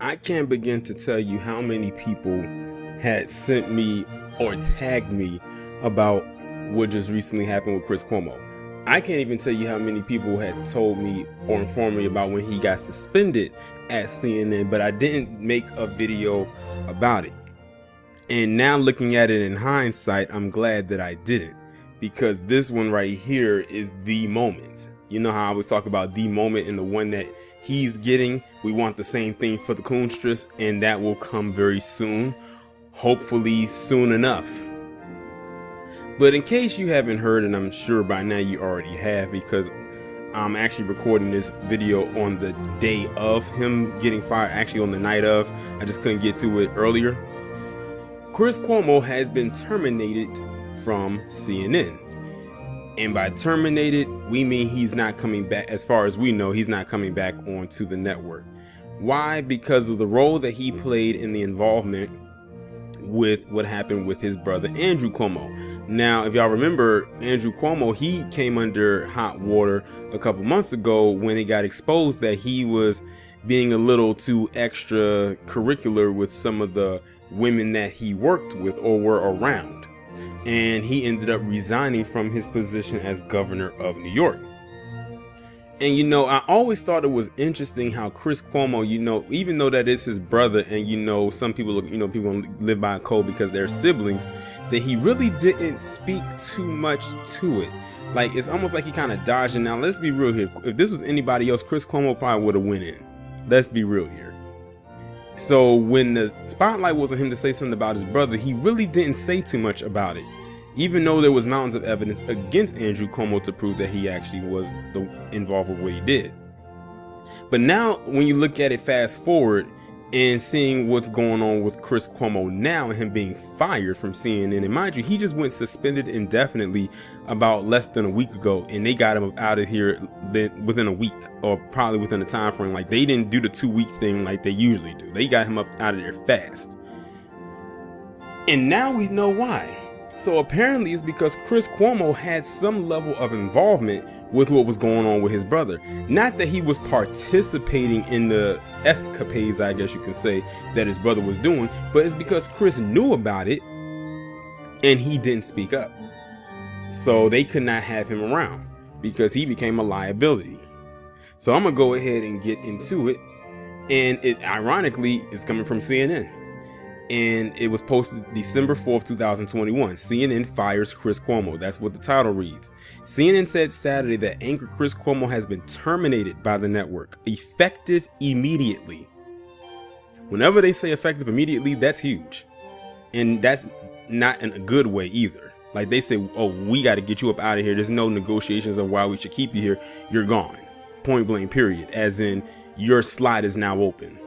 I can't begin to tell you how many people had sent me or tagged me about what just recently happened with Chris Cuomo. I can't even tell you how many people had told me or informed me about when he got suspended at CNN, but I didn't make a video about it. And now looking at it in hindsight, I'm glad that I didn't, because this one right here is the moment. You know how I always talk about the moment and the one that he's getting. We want the same thing for the Coonstress, and that will come very soon, hopefully soon enough. But in case you haven't heard, and I'm sure by now you already have, because I'm actually recording this video on the day of him getting fired, actually on the night of. I just couldn't get to it earlier. Chris Cuomo has been terminated from CNN. And by terminated, we mean he's not coming back. As far as we know, he's not coming back onto the network. Why? Because of the role that he played in the involvement with what happened with his brother Andrew Cuomo. Now, if y'all remember, Andrew Cuomo, he came under hot water a couple months ago when it got exposed that he was being a little too extracurricular with some of the women that he worked with or were around. And he ended up resigning from his position as governor of New York. And, you know, I always thought it was interesting how Chris Cuomo, you know, even though that is his brother, and, you know, some people, you know, people live by a code because they're siblings, that he really didn't speak too much to it. Like, it's almost like he kind of dodged it. Now, let's be real here. If this was anybody else, Chris Cuomo probably would have went in. Let's be real here. So when the spotlight was on him to say something about his brother, he really didn't say too much about it, even though there was mountains of evidence against Andrew Cuomo to prove that he actually was involved with what he did. But now when you look at it fast forward and seeing what's going on with Chris Cuomo now and him being fired from CNN, and mind you, he just went suspended indefinitely about less than a week ago, and they got him out of here within a week, or probably within a time frame. Like, they didn't do the 2-week thing like they usually do. They got him up out of there fast. And now we know why. So apparently it's because Chris Cuomo had some level of involvement with what was going on with his brother. Not that he was participating in the escapades, I guess you can say, that his brother was doing, but it's because Chris knew about it and he didn't speak up. So they could not have him around because he became a liability. So I'm gonna go ahead and get into it. And it ironically is coming from CNN. And it was posted December 4th, 2021. CNN fires Chris Cuomo. That's what the title reads. CNN said Saturday that anchor Chris Cuomo has been terminated by the network, effective immediately. Whenever they say effective immediately, that's huge. And that's not in a good way either. Like, they say, oh, we got to get you up out of here. There's no negotiations of why we should keep you here. You're gone. Point blank, period. As in, your slot is now open.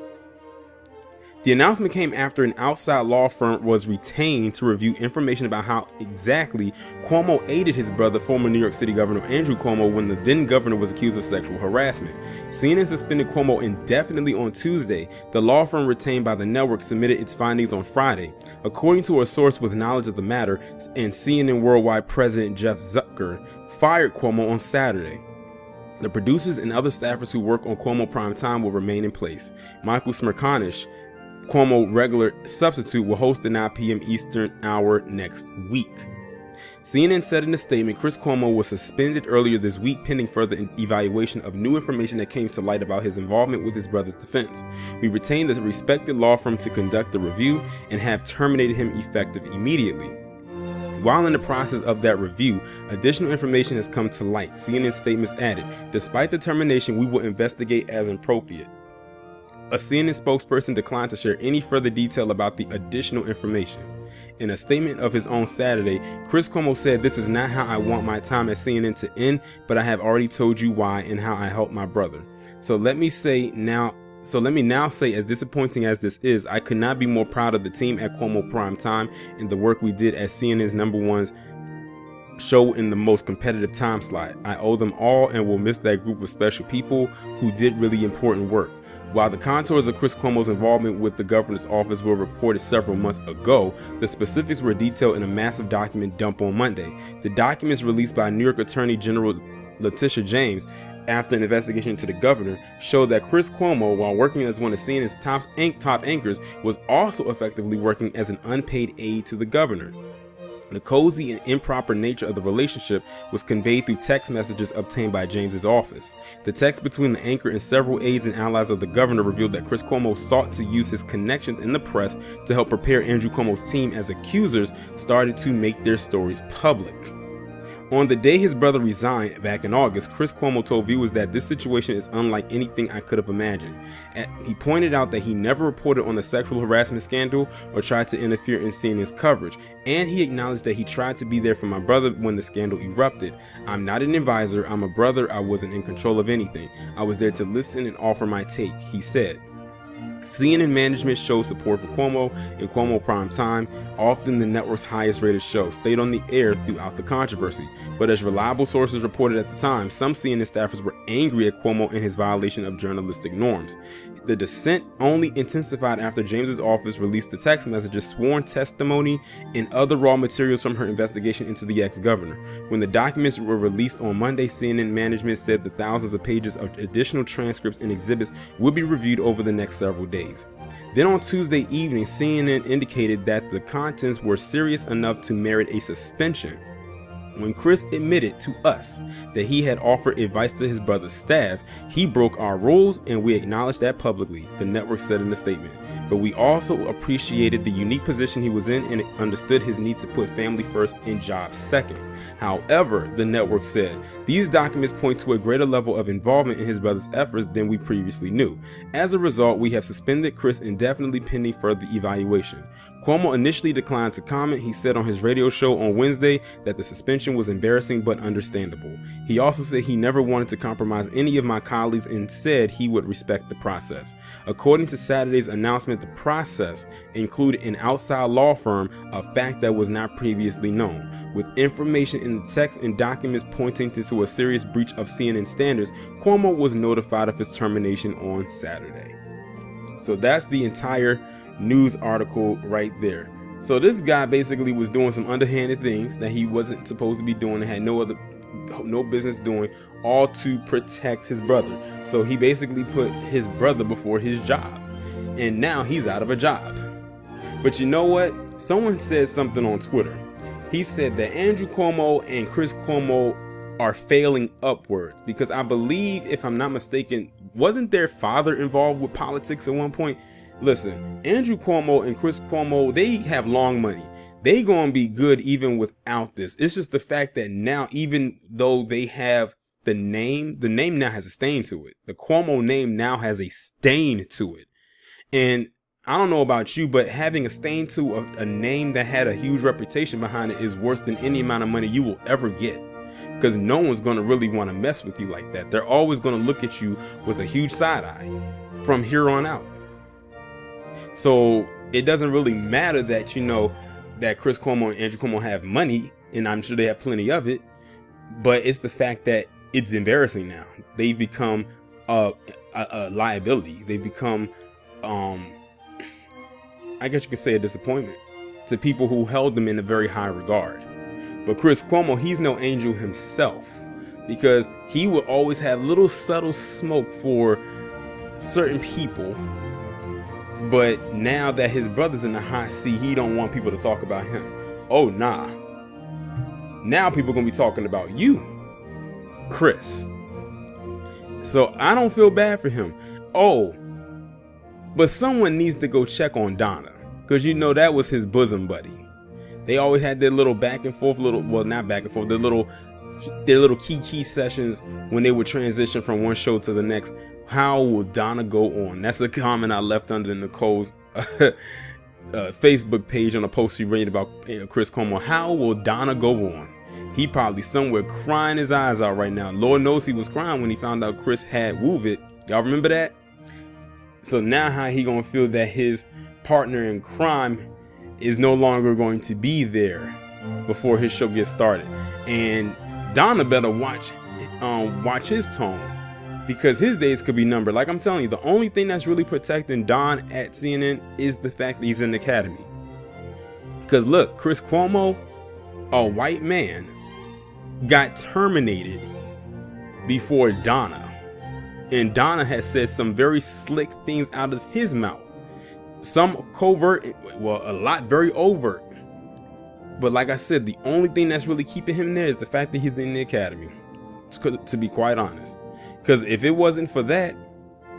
The announcement came after an outside law firm was retained to review information about how exactly Cuomo aided his brother, former New York City Governor Andrew Cuomo, when the then governor was accused of sexual harassment. CNN suspended Cuomo indefinitely on Tuesday. The law firm retained by the network submitted its findings on Friday. According to a source with knowledge of the matter, and CNN Worldwide President Jeff Zucker fired Cuomo on Saturday. The producers and other staffers who work on Cuomo Prime Time will remain in place. Michael Smerconish, Cuomo regular substitute, will host the 9 p.m. Eastern hour next week. CNN said in a statement, Chris Cuomo was suspended earlier this week pending further evaluation of new information that came to light about his involvement with his brother's defense. We retained the respected law firm to conduct the review and have terminated him effective immediately. While in the process of that review, additional information has come to light. CNN statements added, despite the termination, we will investigate as appropriate. A CNN spokesperson declined to share any further detail about the additional information. In a statement of his own Saturday, Chris Cuomo said, "This is not how I want my time at CNN to end, but I have already told you why and how I helped my brother. So let me now say, as disappointing as this is, I could not be more proud of the team at Cuomo Prime Time and the work we did as CNN's #1 show in the most competitive time slot. I owe them all and will miss that group of special people who did really important work." While the contours of Chris Cuomo's involvement with the governor's office were reported several months ago, the specifics were detailed in a massive document dump on Monday. The documents, released by New York Attorney General Letitia James, after an investigation into the governor showed that Chris Cuomo, while working as one of CNN's top anchors, was also effectively working as an unpaid aide to the governor. The cozy and improper nature of the relationship was conveyed through text messages obtained by James's office. The text between the anchor and several aides and allies of the governor revealed that Chris Cuomo sought to use his connections in the press to help prepare Andrew Cuomo's team as accusers started to make their stories public. On the day his brother resigned back in August, Chris Cuomo told viewers that this situation is unlike anything I could have imagined. He pointed out that he never reported on the sexual harassment scandal or tried to interfere in CNN's coverage, and he acknowledged that he tried to be there for my brother when the scandal erupted. I'm not an advisor, I'm a brother, I wasn't in control of anything. I was there to listen and offer my take, he said. CNN management showed support for Cuomo in Cuomo Prime Time, often the network's highest rated show, stayed on the air throughout the controversy. But as reliable sources reported at the time, some CNN staffers were angry at Cuomo and his violation of journalistic norms. The dissent only intensified after James's office released the text messages, sworn testimony, and other raw materials from her investigation into the ex-governor. When the documents were released on Monday, CNN management said the thousands of pages of additional transcripts and exhibits would be reviewed over the next several days. Then on Tuesday evening, CNN indicated that the contents were serious enough to merit a suspension. When Chris admitted to us that he had offered advice to his brother's staff, he broke our rules and we acknowledged that publicly, the network said in a statement. But we also appreciated the unique position he was in and understood his need to put family first and jobs second. However, the network said, these documents point to a greater level of involvement in his brother's efforts than we previously knew. As a result, we have suspended Chris indefinitely pending further evaluation. Cuomo initially declined to comment. He said on his radio show on Wednesday that the suspension was embarrassing but understandable. He also said he never wanted to compromise any of my colleagues and said he would respect the process. According to Saturday's announcement, the process included an outside law firm, a fact that was not previously known. With information in the text and documents pointing to a serious breach of CNN standards, Cuomo was notified of his termination on Saturday. So that's the entire news article right there. So this guy basically was doing some underhanded things that he wasn't supposed to be doing and had no business doing, all to protect his brother. So he basically put his brother before his job, and now he's out of a job. But you know what? Someone said something on Twitter. He said that Andrew Cuomo and Chris Cuomo are failing upwards because I believe, if I'm not mistaken, wasn't their father involved with politics at one point? Listen, Andrew Cuomo and Chris Cuomo, they have long money. They gonna be good even without this. It's just the fact that now, even though they have the name now has a stain to it. The Cuomo name now has a stain to it. And I don't know about you, but having a stain to a name that had a huge reputation behind it is worse than any amount of money you will ever get. Because no one's gonna really want to mess with you like that. They're always gonna look at you with a huge side eye from here on out. So it doesn't really matter that, you know, that Chris Cuomo and Andrew Cuomo have money, and I'm sure they have plenty of it, but it's the fact that it's embarrassing now. They've become a liability. They've become, I guess you could say, a disappointment to people who held them in a very high regard. But Chris Cuomo, he's no angel himself, because he will always have little subtle smoke for certain people. But now that his brother's in the hot seat, he don't want people to talk about him. Oh, nah. Now people gonna be talking about you, Chris. So I don't feel bad for him. Oh, but someone needs to go check on Donna, because you know that was his bosom buddy. They always had their little back and forth, not back and forth, their little key sessions when they would transition from one show to the next. How will Donna go on? That's a comment I left under Nicole's Facebook page on a post she made about Chris Cuomo. How will Donna go on? He probably somewhere crying his eyes out right now. Lord knows he was crying when he found out Chris had Woovit. Y'all remember that? So now how he gonna feel that his partner in crime is no longer going to be there before his show gets started. And Donna better watch his tone, because his days could be numbered. Like I'm telling you, the only thing that's really protecting Don at CNN is the fact that he's in the academy. Because look, Chris Cuomo, a white man, got terminated before Donna. And Donna has said some very slick things out of his mouth. Some covert, well, a lot very overt. But like I said, the only thing that's really keeping him there is the fact that he's in the academy, to be quite honest. Because if it wasn't for that,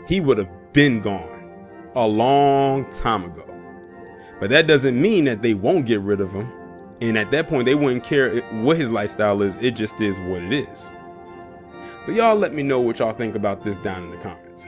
he would have been gone a long time ago. But that doesn't mean that they won't get rid of him. And at that point, they wouldn't care what his lifestyle is. It just is what it is. But y'all let me know what y'all think about this down in the comments.